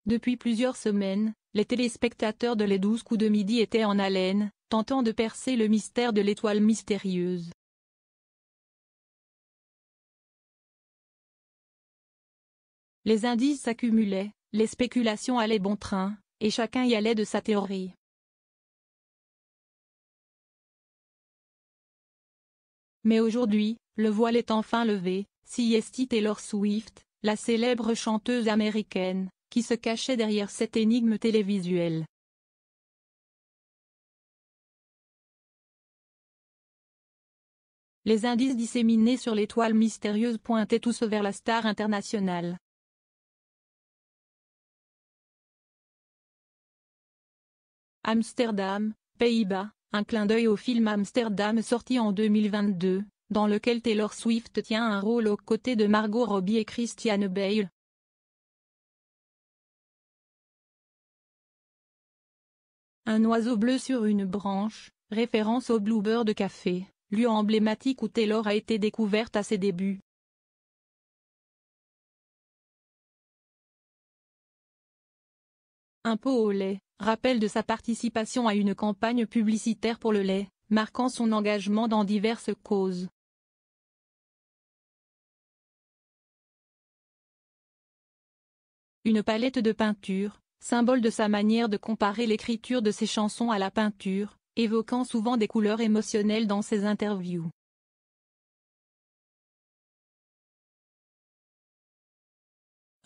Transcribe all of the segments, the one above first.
Depuis plusieurs semaines, les téléspectateurs de Les 12 coups de midi étaient en haleine, tentant de percer le mystère de l'étoile mystérieuse. Les indices s'accumulaient, les spéculations allaient bon train, et chacun y allait de sa théorie. Mais aujourd'hui, le voile est enfin levé, si est Taylor Swift, la célèbre chanteuse américaine, qui se cachait derrière cette énigme télévisuelle. Les indices disséminés sur l'étoile mystérieuse pointaient tous vers la star internationale. Amsterdam, Pays-Bas, un clin d'œil au film Amsterdam sorti en 2022, dans lequel Taylor Swift tient un rôle aux côtés de Margot Robbie et Christian Bale. Un oiseau bleu sur une branche, référence au Bluebird Café, lieu emblématique où Taylor a été découverte à ses débuts. Un pot au lait, rappel de sa participation à une campagne publicitaire pour le lait, marquant son engagement dans diverses causes. Une palette de peinture, symbole de sa manière de comparer l'écriture de ses chansons à la peinture, évoquant souvent des couleurs émotionnelles dans ses interviews.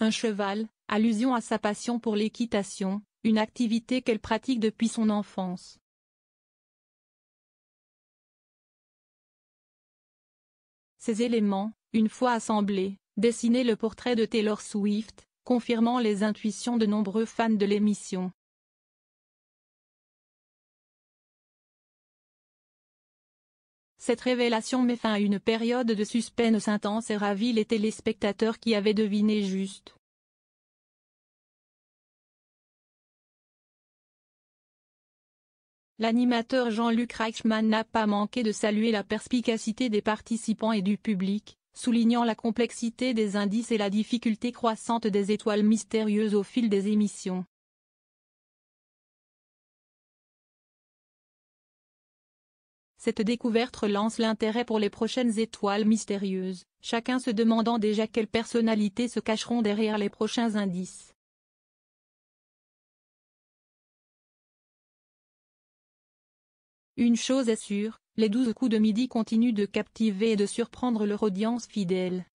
Un cheval, allusion à sa passion pour l'équitation, une activité qu'elle pratique depuis son enfance. Ces éléments, une fois assemblés, dessinaient le portrait de Taylor Swift, confirmant les intuitions de nombreux fans de l'émission. Cette révélation met fin à une période de suspense intense et ravit les téléspectateurs qui avaient deviné juste. L'animateur Jean-Luc Reichmann n'a pas manqué de saluer la perspicacité des participants et du public, soulignant la complexité des indices et la difficulté croissante des étoiles mystérieuses au fil des émissions. Cette découverte relance l'intérêt pour les prochaines étoiles mystérieuses, chacun se demandant déjà quelles personnalités se cacheront derrière les prochains indices. Une chose est sûre, les 12 coups de midi continuent de captiver et de surprendre leur audience fidèle.